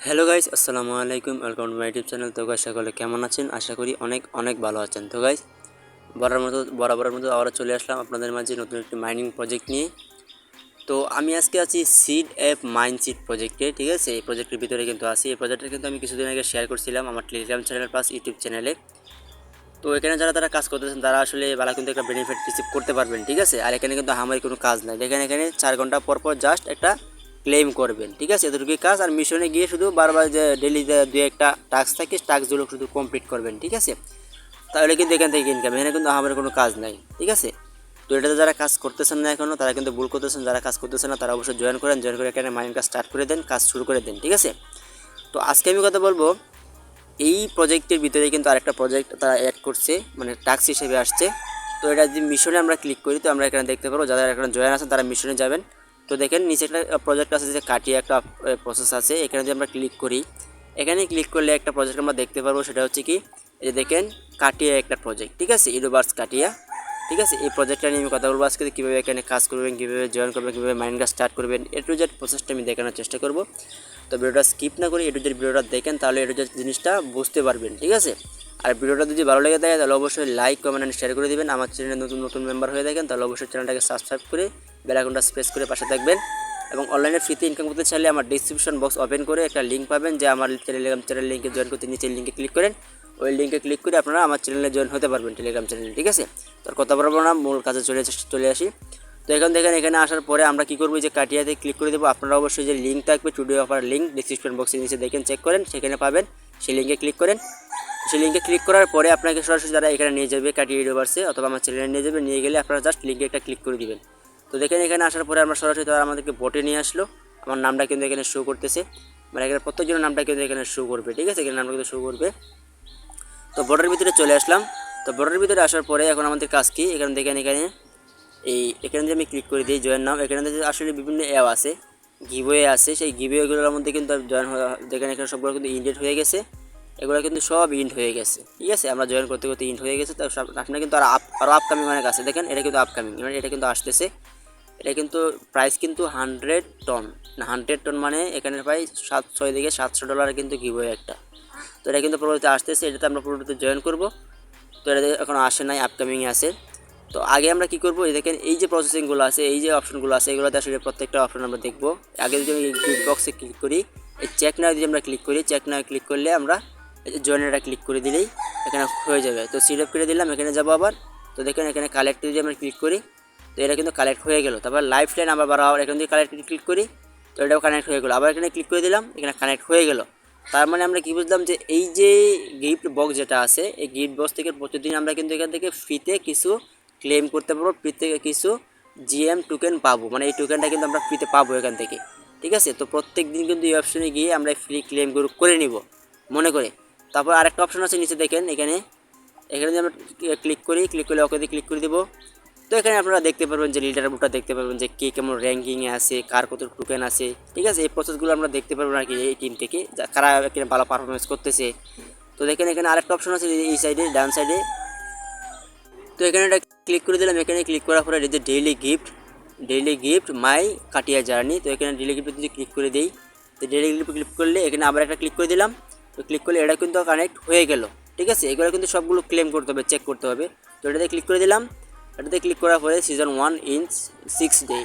Hello guys, আসসালামু আলাইকুম। Welcome to my YouTube channel. তো গাইস, সকলে কেমন আছেন? আশা করি অনেক অনেক ভালো আছেন। তো গাইস, বরাবরের মতো আবারও চলে আসলাম আপনাদের মাঝে নতুন একটি মাইনিং প্রজেক্ট নিয়ে। তো আমি আজকে আছি সিড অ্যাপ মাইন সিড প্রজেক্টে। ঠিক আছে, এই প্রজেক্টের ভিতরে কিন্তু আছি। এই প্রজেক্টটা কিন্তু আমি কিছুদিন আগে শেয়ার করছিলাম আমার টেলিগ্রাম চ্যানেল প্লাস ইউটিউব চ্যানেলে। তো এখানে যারা কাজ করতেছেন তারা আসলে ভালো কিন্তু একটা বেনিফিট রিসিভ করতে পারবেন। ঠিক আছে, আর এখানে কিন্তু আমারই কোনো কাজ নাই। এখানে 4 ঘন্টা পর পর জাস্ট একটা ক্লেম করবেন। ঠিক আছে, এতটুকুই কাজ। আর মিশনে গিয়ে শুধু বারবার যে ডেলি যে দু একটা টাস্ক থাকে, টাস্কগুলো শুধু কমপ্লিট করবেন। ঠিক আছে, তাহলে কিন্তু এখান থেকে ইনকাম। এখানে কিন্তু আমার কোনো কাজ নাই। ঠিক আছে, তো এটাতে যারা কাজ করতেছেন না এখনও তারা কিন্তু ভুল করতেছেন। যারা কাজ করতেছেন না তারা অবশ্যই জয়েন করেন। জয়েন করে এখানে মাইন্ড কাজ স্টার্ট করে দেন, কাজ শুরু করে দেন। ঠিক আছে, তো আজকে আমি কথা বলবো এই প্রজেক্টের ভিতরে কিন্তু আরেকটা প্রজেক্ট তারা অ্যাড করছে, মানে টাস্ক হিসেবে আসছে। তো এটা যদি মিশনে আমরা ক্লিক করি তো আমরা এখানে দেখতে পারবো যারা এখানে জয়েন আছেন তারা মিশনে যাবেন। তো দেখেন নিচে একটা প্রজেক্ট আছে, যে কাটিয়া একটা প্রসেস আছে। এখানে যদি আমরা ক্লিক করি, এখানে ক্লিক করলে একটা প্রজেক্ট আমরা দেখতে পারবো। সেটা হচ্ছে কি, এই যে দেখেন কাটিয়া একটা প্রজেক্ট। ঠিক আছে, 𝗡𝗢𝗧𝗘 কাটিয়া। ঠিক আছে, এই প্রজেক্টটা নিয়ে আমি কথা বলবো আজকে, কীভাবে এখানে কাজ করবেন, কীভাবে জয়েন করবেন, কীভাবে মাইন্ড কাজ স্টার্ট করবেন, এ টু জেড প্রসেসটা আমি দেখানোর চেষ্টা করব। তো ভিডিওটা স্কিপ না করে এ টু জেড ভিডিওটা দেখেন, তাহলে এ টু জেড জিনিসটা বুঝতে পারবেন। ঠিক আছে, আর ভিডিওটা যদি ভালো লেগে থাকে তাহলে অবশ্যই লাইক, কমেন্ট অ্যান্ড শেয়ার করে দেবেন। আমার চ্যানেলে নতুন মেম্বার হয়ে থাকেন তাহলে অবশ্যই চ্যানেলটাকে সাবস্ক্রাইব করে বেল আইকনটা প্রেস করে পাশে থাকবেন। এবং অনলাইনে ফ্রিতে ইনকাম করতে চাইলে আমার ডিসক্রিপশন বক্স ওপেন করে একটা লিঙ্ক পাবেন, যে আমার টেলিগ্রাম লিঙ্কে জয়েন করতে নিচের লিঙ্কে ক্লিক করেন। ওই লিঙ্কে ক্লিক করে আপনারা আমার চ্যানেলে জয়েন হতে পারবেন, টেলিগ্রাম চ্যানেলে। ঠিক আছে, তোর কথা বলবো না, মূল কাজে চলে আসি। তো এখন দেখেন, এখানে আসার পরে আমরা কী করবো, যে কাটিয়াতে ক্লিক করে দেবো। আপনারা অবশ্যই যে লিঙ্ক থাকবে টুডে অফার লিঙ্ক ডিসক্রিপশন বক্সের নিচে দেখেন, চেক করেন, সেখানে পাবেন। সেই লিঙ্কে ক্লিক করেন। সেই লিঙ্কে ক্লিক করার পরে আপনাকে সরাসরি যারা এখানে নিয়ে যাবে কাটিয়া 𝗡𝗢𝗧𝗘 অথবা আমার চ্যানেলে নিয়ে যাবে। নিয়ে গেলে আপনারা জাস্ট লিঙ্কে একটা ক্লিক করে দিবেন। তো দেখেন এখানে আসার পরে আমরা সরাসরি তারা আমাদেরকে বোটে নিয়ে আসলো। আমার নামটা কিন্তু এখানে শো করতেছে, মানে এখানে প্রত্যেকজনের নামটা কিন্তু এখানে শো করবে। ঠিক আছে, এখানে নামটা কিন্তু শো করবে। তো বোর্ডের ভিতরে চলে আসলাম। তো বোর্ডের ভিতরে আসার পরে এখন আমাদের কাজ কি, এখানে দেখেন এখানে যে আমি ক্লিক করে দিই জয়েন নাও, এখানে আসলে বিভিন্ন অ্যাপ আছে, গিভওয়ে আছে। সেই গিভওয়েগুলোর মধ্যে কিন্তু জয়েন দেখেন এখানে সবগুলো কিন্তু ইন্ডেট হয়ে গেছে। এগুলো কিন্তু সব ইন্ড হয়ে গেছে। ঠিক আছে, আমরা জয়েন করতে করতে ইন্ড হয়ে গেছে। তো আপনার কিন্তু আরও আপকামিং অনেক আছে। দেখেন এটা কিন্তু আপকামিং, মানে এটা কিন্তু আসতেছে। এটা কিন্তু প্রাইস কিন্তু 100 টন, 100 টন মানে এখানে প্রায় 700 থেকে $700 কিন্তু গিভওয়ে একটা। তো এটা কিন্তু পরবর্তীতে আসতেছে, এটাতে আমরা পরবর্তীতে জয়েন করব। তো এটা এখন আসে নাই, আপকামিংয়ে আছে। তো আগে আমরা কি করব, এই দেখেন এই যে প্রসেসিংগুলো আছে, এই যে অপশনগুলো আছে, এগুলোতে আসলে প্রত্যেকটা অপশন আমরা দেখব। আগে যদি আমি গিফট বক্সে ক্লিক করি, এই চেক নাও যদি আমরা ক্লিক করি, চেক নাও ক্লিক করলে আমরা এই যে জয়েনেরটা ক্লিক করে দিলেই এখানে হয়ে যাবে। তো সিড আপ করে দিলাম, এখানে যাব আবার। তো দেখেন এখানে কালেক্ট যদি আমরা ক্লিক করি, তো এটা কিন্তু কালেক্ট হয়ে গেল। তারপর লাইফ লাইন আবার বাড়াও, এখান থেকে কালেক্ট ক্লিক করি, তো এটাও কানেক্ট হয়ে গেলো। আবার এখানে ক্লিক করে দিলাম, এখানে কানেক্ট হয়ে গেল। তার মানে আমরা কী বুঝলাম, যে এই যে গিফট বক্স যেটা আছে, এই গিফট বক্স থেকে প্রতিদিন আমরা কিন্তু এখান থেকে ফ্রিতে কিছু ক্লেম করতে পারবো, ফ্রিতে কিছু জিএম টোকেন পাবো, মানে এই টোকেনটা কিন্তু আমরা ফ্রিতে পাবো এখান থেকে। ঠিক আছে, তো প্রত্যেক দিন কিন্তু এই অপশনে গিয়ে আমরা ফ্রি ক্লেমগুলো করে নিব মনে করে। তারপর আরেকটা অপশন আছে নিচে দেখেন, এখানে যদি আমরা ক্লিক করলে ওকে দিয়ে ক্লিক করে দেবো। তো এখানে আপনারা দেখতে পারবেন যে লিডার বোর্ডটা দেখতে পারবেন, যে কে কেমন র্যাঙ্কিংয়ে আছে, কার কত টোকেন আছে। ঠিক আছে, এই প্রসেসগুলো আমরা দেখতে পারবেন আর কি, এই টিম থেকে কারা এখানে ভালো পারফরমেন্স করতেছে। তো দেখেন এখানে আরেকটা অপশন আছে এই সাইডে, ডান সাইডে। তো এখানে এটা ক্লিক করে দিলাম। এখানে ক্লিক করার পরে এই যে ডেইলি গিফট মাই কাটিয়া জার্নি। তো এখানে ডেইলি গিফট যদি ক্লিক করে দিই, তো ডেইলি গিফট ক্লিক করলে এখানে আবার একটা ক্লিক করে দিলাম। তো ক্লিক করলে এটা কিন্তু কানেক্ট হয়ে গেল। ঠিক আছে, এগুলো কিন্তু সবগুলো ক্লেম করতে হবে, চেক করতে হবে। তো এটাতে ক্লিক করে দিলাম। এটাতে ক্লিক করার পরে সিজন 1 ইন 6 ডে,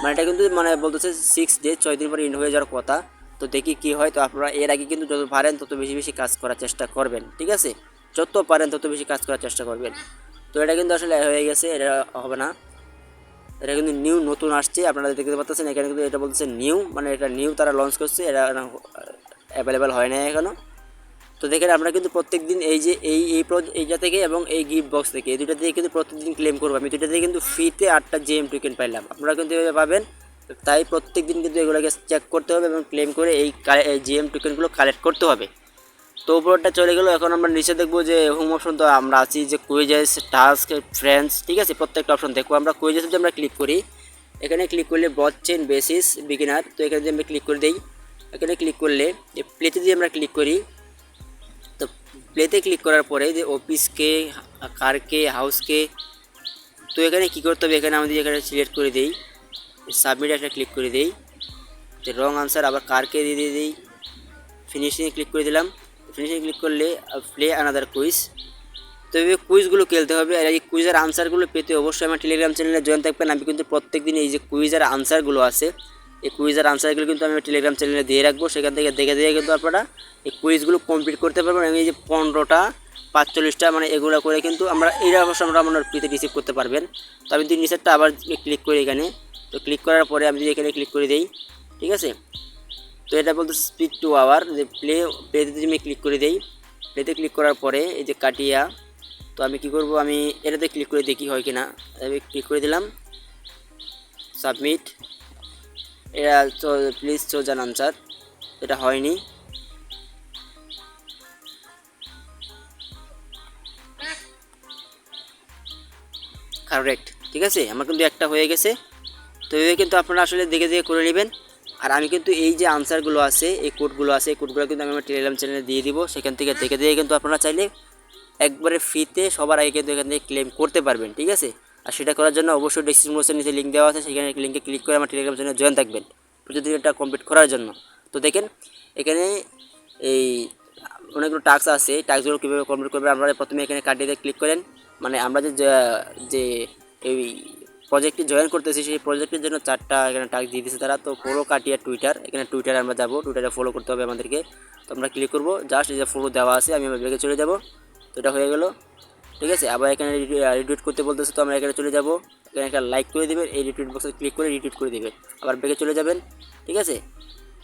মানে এটা কিন্তু মানে বলতেছে 6 ডে, 6 দিন পরে ইন হয়ে যাওয়ার কথা। তো দেখি কি হয়। তো আপনারা এর আগে কিন্তু যত পারেন তত বেশি কাজ করার চেষ্টা করবেন। ঠিক আছে, যত পারেন তত বেশি কাজ করার চেষ্টা করবেন। তো এটা কিন্তু আসলে হয়ে গেছে, এটা হবে না। এটা কিন্তু নতুন আসছে, আপনারা দেখতে পাচ্ছেন। এখানে কিন্তু এটা বলতেছে নিউ, মানে এটা নিউ তারা লঞ্চ করছে, এটা অ্যাভেলেবেল হয় না এখনও। তো দেখেন আমরা কিন্তু প্রত্যেক দিন এই যে এইটা থেকে এবং এই গিফট বক্স থেকে, এই দুটো থেকে কিন্তু প্রত্যেকদিন ক্লেম করবো। আমি দুটো থেকে কিন্তু ফ্রিতে 8টা জিএম টোকেন পাইলাম, আপনারা কিন্তু এভাবে পাবেন। তাই প্রত্যেক দিন কিন্তু এগুলোকে চেক করতে হবে এবং ক্লেম করে এই জিএম টোকেনগুলো কালেক্ট করতে হবে। তো উপরটা চলে গেল। এখন আমরা নিচে দেখবো যে হোম অপশন, তো আমরা আছি যে কুইজেস, টাস্ক, ফ্রেন্ডস। ঠিক আছে, প্রত্যেকটা অপশন দেখবো আমরা। কুইজেস যদি আমরা ক্লিক করি, এখানে ক্লিক করলে ব্লকচেইন বেসিস বিগিনার। তো এখানে যদি আমরা ক্লিক করে দিই, এখানে ক্লিক করলে প্লেতে যদি আমরা ক্লিক করি, তো প্লেতে ক্লিক করার পরে যে অফিসকে, কারকে, হাউসকে, তো এখানে কী করতে হবে, এখানে আমাদের এখানে সিলেক্ট করে দিই, সাবমিট একটা ক্লিক করে দিই, যে রং আনসার, আবার কারকে দিয়ে দিই, ফিনিশিংয়ে ক্লিক করে দিলাম। ফিনিশিংয়ে ক্লিক করলে প্লে আনাদার কুইজ। তো এইভাবে কুইজগুলো খেলতে হবে। আর এই কুইজের আনসারগুলো পেতে অবশ্যই আমার টেলিগ্রাম চ্যানেলে জয়েন থাকবেন। আমি কিন্তু প্রত্যেকদিন এই যে কুইজের আনসারগুলো আছে, এই কুইজের আনসারগুলো কিন্তু আমি টেলিগ্রাম চ্যানেলে দিয়ে রাখবো। সেখান থেকে দেখে দেখে কিন্তু আপনারা এই কুইজগুলো কমপ্লিট করতে পারবেন। এবং এই যে 15টা 45টা মানে এগুলো করে কিন্তু আমরা আমরা ফ্রিতে রিসিভ করতে পারবেন। তো আমি যদি নিচেরটা আবার ক্লিক করি এখানে, তো ক্লিক করার পরে আমি যদি এখানে ক্লিক করে দিই, ঠিক আছে। তো এটা বলতে স্পিড টু আওয়ার, যে প্লেতে যদি আমি ক্লিক করে দিই, প্লেতে ক্লিক করার পরে এই যে কাটিয়া, তো আমি কি করব, আমি এটাতে ক্লিক করে দেখি হয় কিনা। আমি ক্লিক করে দিলাম, সাবমিট। এটা প্লিজ চোজান আনসার, এটা হয়নি। কারেক্ট, ঠিক আছে, আমার কিন্তু একটা হয়ে গেছে। তো এইভাবে কিন্তু আপনারা আসলে দেখে দেখে করে নেবেন। আর আমি কিন্তু এই যে আনসারগুলো আছে, এই কোডগুলো আছে, এই কোডগুলো কিন্তু আমি আমার টেলিগ্রাম চ্যানেলে দিয়ে দিব। সেখান থেকে দেখে দেখে কিন্তু আপনারা চাইলে একবারে ফ্রিতে সবার আগে কিন্তু এখান থেকে ক্লেম করতে পারবেন, ঠিক আছে। আর সেটা করার জন্য অবশ্যই ডেসক্রিপশন বক্সের নিচে লিঙ্ক দেওয়া আছে, সেখানে লিঙ্কে ক্লিক করে আমার টেলিগ্রাম চ্যানেলে জয়েন থাকবেন প্রতিদিন এটা কমপ্লিট করার জন্য। তো দেখেন এখানে এই অনেকগুলো টাস্ক আছে, টাস্কগুলো কীভাবে কমপ্লিট করবেন আপনারা প্রথমে এখানে কাটিয়ে ক্লিক করেন। মানে আমরা যে এই প্রজেক্টে জয়েন করতেছি সেই প্রজেক্টের জন্য 4টা এখানে টাস্ক দিয়ে দিয়েছে তারা। তো ফলো কাটিয়া টুইটার, এখানে টুইটারে আমরা যাব, টুইটারে ফলো করতে হবে আমাদেরকে। তো আমরা ক্লিক করব, জাস্ট এই যে ফলো দেওয়া আছে আমি আমার ব্যাগে চলে যাব। তো এটা হয়ে গেল, ঠিক আছে। আবার এখানে রিটুইট করতে বলতেছে, তো আমরা এখানে চলে যাব। এখানে একটা লাইক করে দেবেন, এই রিটুইট বক্সে ক্লিক করে রিটুইট করে দেবেন, আবার ব্যাগে চলে যাবেন, ঠিক আছে।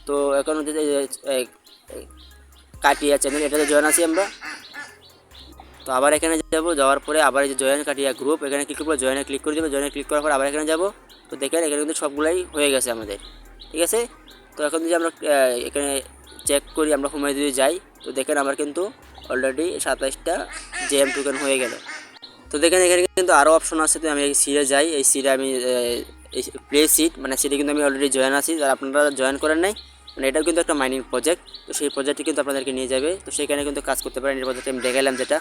তো এখন হচ্ছে কাটিয়া চ্যানেল, এটাতে জয়েন আছি আমরা। তো আবার এখানে যাব, যাওয়ার পরে আবার এই যে জয়েন কাটিয়া গ্রুপ, এখানে ক্লিক করবো, জয়েনে ক্লিক করে দেবো। জয়েনে ক্লিক করার পর আবার এখানে যাব। তো দেখেন এখানে কিন্তু সবগুলাই হয়ে গেছে আমাদের, ঠিক আছে। তো এখন যদি আমরা এখানে চেক করি, আমরা হোমে যদি যাই, তো দেখেন আমার কিন্তু অলরেডি 27টা জেম টোকেন হয়ে গেল। তো দেখেন এখানে কিন্তু আরও অপশন আছে। তো আমি এই সিটে যাই, এই সিটে আমি এই প্লে সিট, মানে সিটে কিন্তু আমি অলরেডি জয়েন আছি। আর আপনারা জয়েন করেন নাই, মানে এটাও কিন্তু একটা মাইনিং প্রজেক্ট। তো সেই প্রজেক্টটি কিন্তু আপনাদেরকে নিয়ে যাবে, তো সেখানে কিন্তু কাজ করতে পারেন। এই প্রজেক্টে আমি দেখালাম যেটা,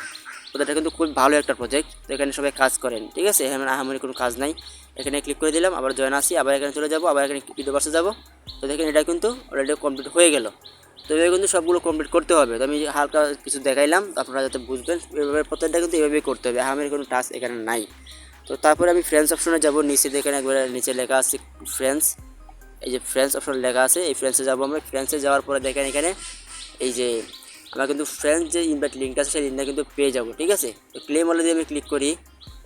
প্রজেক্টটা কিন্তু খুব ভালো একটা প্রজেক্ট। তো এখানে সবাই কাজ করেন, ঠিক আছে, এখানে আহামরি কোনো কাজ নাই। এখানে ক্লিক করে দিলাম, আবার জয়েন আসি, আবার এখানে চলে যাব, আবার এখানে ইউটিউবার্সে যাব। তো দেখেন এটা কিন্তু অলরেডি কমপ্লিট হয়ে গেল। তো এভাবে কিন্তু সবগুলো কমপ্লিট করতে হবে। তো আমি হালকা কিছু দেখাইলাম, তো আপনারা যাতে বুঝবেন এভাবে প্রত্যেকটা কিন্তু এভাবেই করতে হবে, আহামরি কোনো টাস্ক এখানে নাই। তো তারপরে আমি ফ্রেন্ডস অপশনে যাব, নিচে দেখেন একবারে নিচে লেখা আছে ফ্রেন্ডস, এই যে ফ্রেন্ডস অপশন লেখা আছে, এই ফ্রেন্ডসে যাবো আমরা। ফ্রেন্ডসে যাওয়ার পরে দেখেন এখানে এই যে আমরা কিন্তু ফ্রেন্ডস যে ইনভাইট লিঙ্কটা আছে সেই লিঙ্কটা কিন্তু পেয়ে যাবো, ঠিক আছে। তো ক্লেম হলে যদি আমি ক্লিক করি,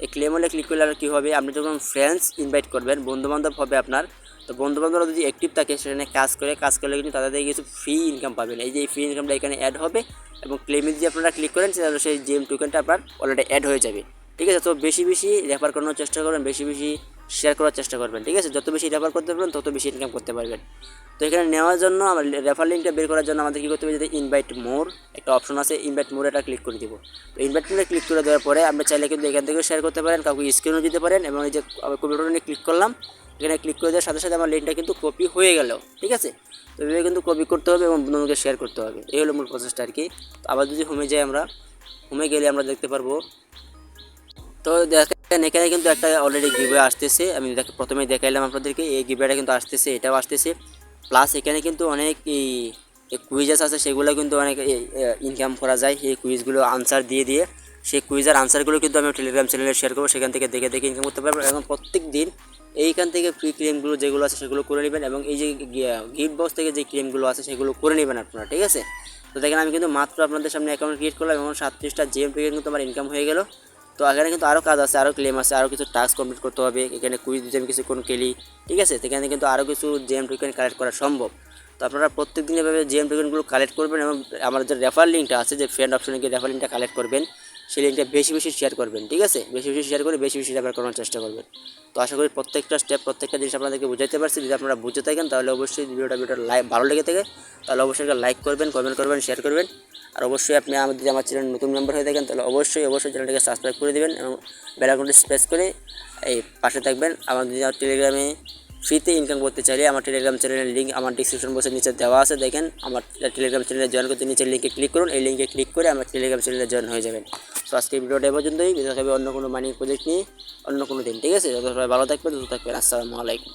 এই ক্লেম হলে ক্লিক করলে আর কী হবে, আপনি যখন ফ্রেন্ডস ইনভাইট করবেন, বন্ধুবান্ধব হবে আপনার, তো বন্ধুবান্ধবরা যদি অ্যাক্টিভ থাকে সেখানে কাজ করলে কিন্তু তাদের থেকে কিছু ফ্রি ইনকাম পাবেন। এই যে ফ্রি ইনকামটা এখানে অ্যাড হবে, এবং ক্লেমে যদি আপনারা ক্লিক করেন তাহলে সেই জেম টোকেনটা আপনার অলরেডি অ্যাড হয়ে যাবে, ঠিক আছে। তো বেশি বেশি রেফার করানোর চেষ্টা করবেন, বেশি বেশি শেয়ার করার চেষ্টা করবেন, ঠিক আছে। যত বেশি রেফার করতে পারবেন তত বেশি ইনকাম করতে পারবেন। তো এখানে নেওয়ার জন্য আমার রেফার লিঙ্কটা বের করার জন্য আমাদের কী করতে হবে, যদি ইনভাইট মোর একটা অপশন আছে, ইনভাইট মোর এটা ক্লিক করে দিব। তো ইনভাইট মোরে ক্লিক করে দেওয়ার পরে আপনি চাইলে কিন্তু এখান থেকে শেয়ার করতে পারেন, কাউকে স্ক্রিনও দিতে পারেন। এবং এই যে কম্পিউটার নিয়ে ক্লিক করলাম, এখানে ক্লিক করে দেওয়ার সাথে সাথে আমার লিঙ্কটা কিন্তু কপি হয়ে গেল, ঠিক আছে। তো এভাবে কিন্তু কপি করতে হবে এবং বন্ধুকে শেয়ার করতে হবে, এই হলো মূল প্রসেসটা আর কি। তো আবার যদি হোমে যাই, আমরা হোমে গেলে আমরা দেখতে পারবো, তো দেখেন এখানে কিন্তু একটা অলরেডি গিভওয়ে আসতেছে। আমি প্রথমেই দেখাইলাম আপনাদেরকে, এই গিভওয়েটা কিন্তু আসতেছে, এটাও আসতেছে। প্লাস এখানে কিন্তু অনেক এই কুইজেস আছে, সেগুলো কিন্তু অনেক ইনকাম করা যায়। এই কুইজগুলো আনসার দিয়ে দিয়ে সেই কুইজের আনসারগুলো কিন্তু আমি টেলিগ্রাম চ্যানেলে শেয়ার করবো, সেখান থেকে দেখে দেখে ইনকাম করতে পারবেন। এবং প্রত্যেক দিন এইখান থেকে ফ্রি ক্লেমগুলো যেগুলো আছে সেগুলো করে নেবেন, এবং এই যে গিফট বক্স থেকে যে ক্লেমগুলো আছে সেগুলো করে নেবেন আপনারা, ঠিক আছে। তো দেখেন আমি কিন্তু মাত্র আপনাদের সামনে অ্যাকাউন্ট ক্রিয়েট করলাম এবং 37টা জেম টোকেন কিন্তু আমার ইনকাম হয়ে গেল। তো এখানে কিন্তু আরও কাজ আছে, আরও ক্লেম আছে, আরও কিছু টাস্ক কমপ্লিট করতে হবে। এখানে কুইজ দিতে আমি কিছু কোন খেলি, ঠিক আছে। সেখানে কিন্তু আরও কিছু জেম টোকেন কালেক্ট করা সম্ভব। তো আপনারা প্রত্যেক দিন এভাবে জেম টোকেনগুলো কালেক্ট করবেন, এবং আমার যে রেফার লিঙ্কটা আছে, যে ফ্রেন্ড অপশনে গিয়ে রেফার লিঙ্কটা কালেক্ট করবেন, সেই লিঙ্কটা বেশি বেশি শেয়ার করবেন, ঠিক আছে। বেশি বেশি শেয়ার করে বেশি বেশি রেফার করার চেষ্টা করবেন। তো আশা করি প্রত্যেকটা স্টেপ, প্রত্যেকটা জিনিস আপনাদেরকে বুঝাইতে পারছি। যদি আপনারা বুঝে থাকেন তাহলে অবশ্যই ভিডিওটা ভালো লেগে থাকে তাহলে অবশ্যই লাইক করবেন, কমেন্ট করবেন, শেয়ার করবেন। আর অবশ্যই আপনি যদি আমার চ্যানেল নতুন মেম্বার হয়ে থাকেন তাহলে অবশ্যই চ্যানেলটাকে সাবস্ক্রাইব করে দেবেন এবং বেল আইকনটি প্রেস করে এই পাশে থাকবেন। আমার যদি টেলিগ্রামে ফ্রিতে ইনকাম করতে চাইলে আমার টেলিগ্রাম চ্যানেলের লিঙ্ক আমার ডিসক্রিপশন বক্সের নিচে দেওয়া আছে, দেখেন। আমার টেলিগ্রাম চ্যানেলে জয়েন করতে নিচের লিঙ্কে ক্লিক করুন, এই লিঙ্কে ক্লিক করে আমার টেলিগ্রাম চ্যানেলে জয়েন হয়ে যাবেন। তো আজকে ভিডিওটা এই পর্যন্তই, দেখা হবে অন্য কোনো মাইনিং প্রজেক্ট নিয়ে অন্য কোনো দিন, ঠিক আছে। যত সবাই ভালো থাকবেন, সুস্থ থাকবেন। আসসালামু আলাইকুম।